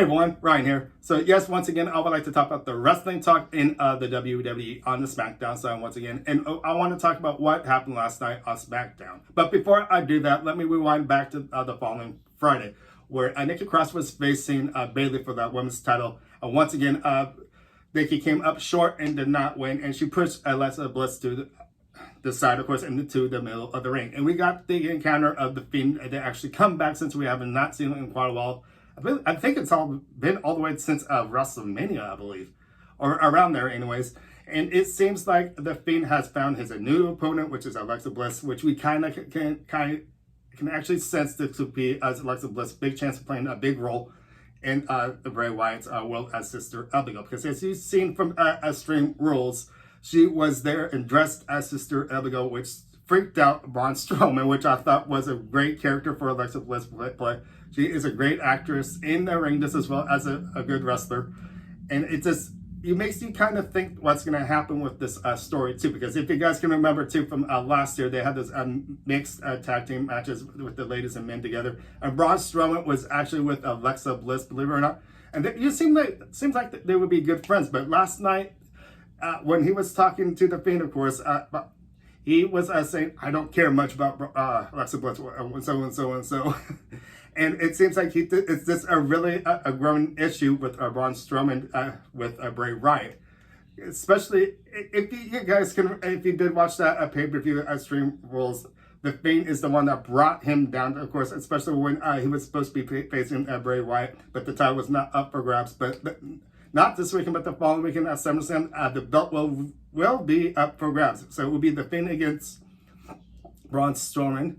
everyone, Ryan here. So yes, once again, I would like to talk about the wrestling talk in the WWE on the Smackdown side once again. And I want to talk about what happened last night on Smackdown. But before I do that, let me rewind back to the following Friday, where Nikki Cross was facing Bayley for that women's title. Once again, Nikki came up short and did not win, and she pushed Alexa Bliss to the side, of course, into the middle of the ring. And we got the encounter of the Fiend to actually come back, since we haven't not seen it in quite a while. I think it's all been all the way since WrestleMania, I believe, or around there anyways. And it seems like the Fiend has found his new opponent, which is Alexa Bliss, which we kind of can actually sense this to be as Alexa Bliss' big chance of playing a big role in the Bray Wyatt's world as Sister Abigail. Because as you've seen from Extreme Rules, she was there and dressed as Sister Abigail, which freaked out Braun Strowman, which I thought was a great character for Alexa Bliss to play. She is a great actress in the ring just as well as a good wrestler. And it makes you kind of think what's going to happen with this story too. Because if you guys can remember too from last year, they had this mixed tag team matches with the ladies and men together. And Braun Strowman was actually with Alexa Bliss, believe it or not. And seems like they would be good friends. But last night, when he was talking to the Fiend, of course, he was saying, I don't care much about Alexa Bliss, and so and so and so. And it seems like it's just a really a growing issue with Braun Strowman with Bray Wyatt. Especially if you guys if you did watch that pay-per-view at Extreme Rules, the Fiend is the one that brought him down, of course, especially when he was supposed to be facing Bray Wyatt, but the title was not up for grabs. But not this weekend, but the following weekend at SummerSlam, the belt will be up for grabs. So it will be the Fiend against Braun Strowman.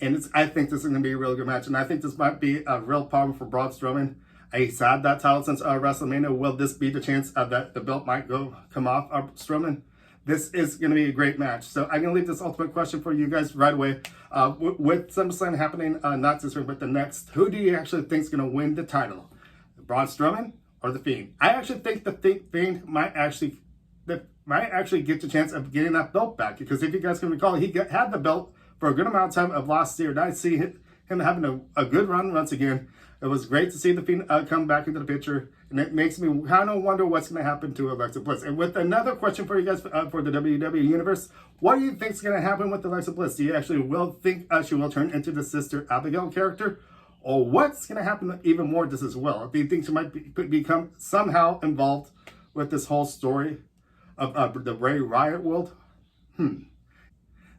And I think this is going to be a really good match. And I think this might be a real problem for Braun Strowman. He's had that title since WrestleMania. Will this be the chance that the belt might come off Strowman? This is going to be a great match. So I'm going to leave this ultimate question for you guys right away. With SummerSlam happening not this week, but the next, who do you actually think is going to win the title? Braun Strowman or the Fiend? I actually think the Fiend might actually get the chance of getting that belt back. Because if you guys can recall, he had the belt for a good amount of time of last year. And I see him having a good run once again. It was great to see the Fiend come back into the picture. And it makes me kind of wonder what's going to happen to Alexa Bliss. And with another question for you guys for the WWE Universe, what do you think is going to happen with Alexa Bliss? Do you actually think she will turn into the Sister Abigail character? Or what's going to happen even more this as well? Do you think she might become somehow involved with this whole story of the Bray Wyatt world?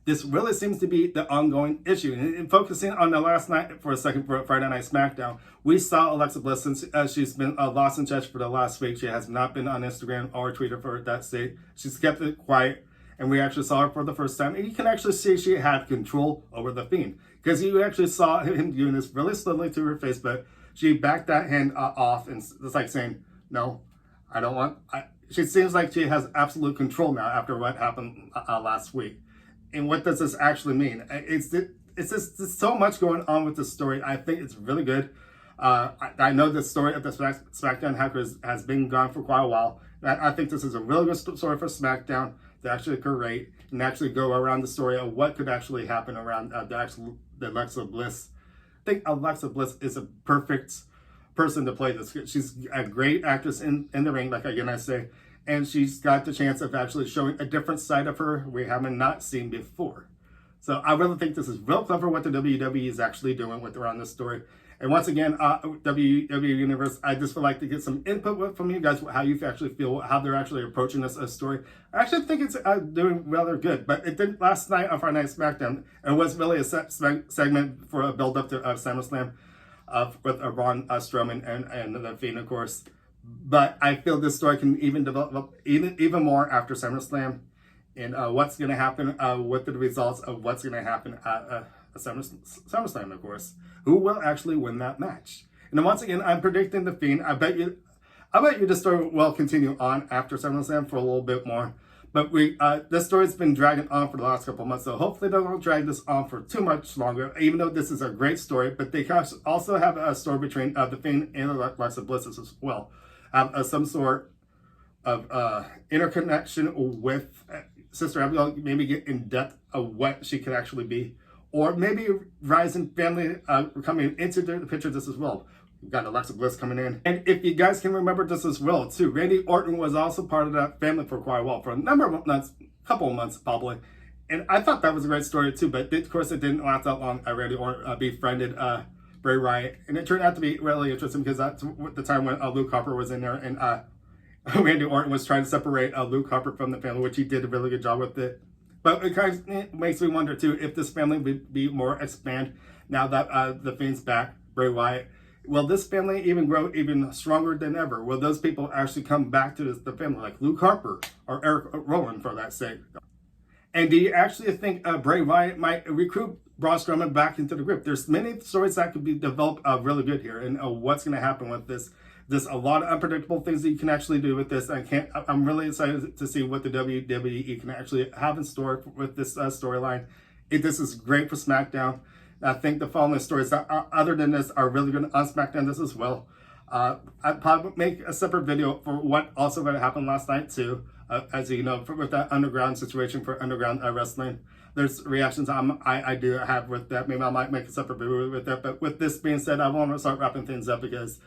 This really seems to be the ongoing issue. And focusing on the last night for a second for Friday Night Smackdown, we saw Alexa Bliss, since she's been lost in touch for the last week. She has not been on Instagram or Twitter for that state. She's kept it quiet, and we actually saw her for the first time. And you can actually see she had control over the Fiend, because you actually saw him doing this really slowly to her face, but she backed that hand off, and it's like saying, no, I don't want... She seems like she has absolute control now after what happened last week. And what does this actually mean? It's just so much going on with this story. I think it's really good. I know the story of the SmackDown hackers has been gone for quite a while. I think this is a really good story for SmackDown to actually create and actually go around the story of what could actually happen around the Alexa Bliss. I think Alexa Bliss is a perfect person to play this. She's a great actress in the ring, like again I say. And she's got the chance of actually showing a different side of her we haven't not seen before. So I really think this is real clever what the WWE is actually doing with around this story. And once again, WWE Universe, I just would like to get some input from you guys, how you actually feel, how they're actually approaching this story. I actually think it's doing rather good. But it did last night on Friday Night Smackdown. It was really a segment for a build-up to SummerSlam with Braun Strowman and the Fiend, of course. But I feel this story can even develop even more after SummerSlam, and what's going to happen with the results of what's going to happen at SummerSlam, of course. Who will actually win that match? And then once again, I'm predicting the Fiend. I bet you the story will continue on after SummerSlam for a little bit more. But this story's been dragging on for the last couple of months, so hopefully they don't drag this on for too much longer, even though this is a great story. But they also have a story between the Fiend and Alexa Bliss as well. Have some sort of interconnection with Sister Abigail, maybe get in depth of what she could actually be. Or maybe Rise and family coming into the picture of this as well. We've got Alexa Bliss coming in. And if you guys can remember this as well, too, Randy Orton was also part of that family for quite a while, for a number of months, couple of months probably. And I thought that was a great story too, but of course it didn't last that long. Randy Orton befriended Bray Wyatt, and it turned out to be really interesting because that's the time when Luke Harper was in there, and Randy Orton was trying to separate Luke Harper from the family, which he did a really good job with it. But it kind of makes me wonder too if this family would be more expand now that the Fiend's back, Bray Wyatt. Will this family even grow even stronger than ever? Will those people actually come back to the family, like Luke Harper or Eric Rowan for that sake? And do you actually think Bray Wyatt might recruit Braun Strowman back into the group? There's many stories that could be developed really good here, and what's going to happen with this. There's a lot of unpredictable things that you can actually do with this. I'm really excited to see what the WWE can actually have in store with this storyline. This is great for SmackDown. I think the following stories that other than this are really going to on SmackDown this as well. I'd probably make a separate video for what also going to happen last night too. As you know, with that underground situation for underground wrestling, there's reactions I do have with that. Maybe I might make a separate video with that. But with this being said, I want to start wrapping things up because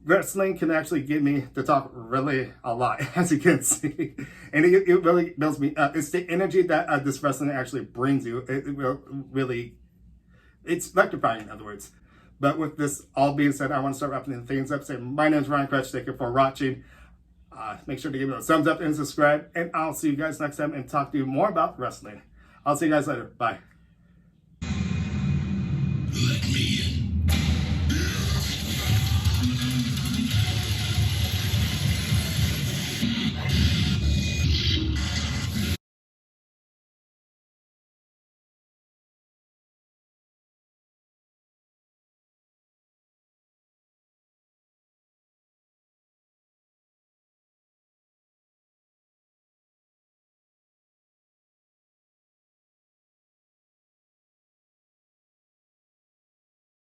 wrestling can actually get me to talk really a lot, as you can see. And it really builds me up. It's the energy that this wrestling actually brings you. It will really, it's electrifying, in other words. But with this all being said, I want to start wrapping things up. My name is Ryan Crutch. Thank you for watching. Make sure to give me a thumbs up and subscribe. And I'll see you guys next time and talk to you more about wrestling. I'll see you guys later. Bye.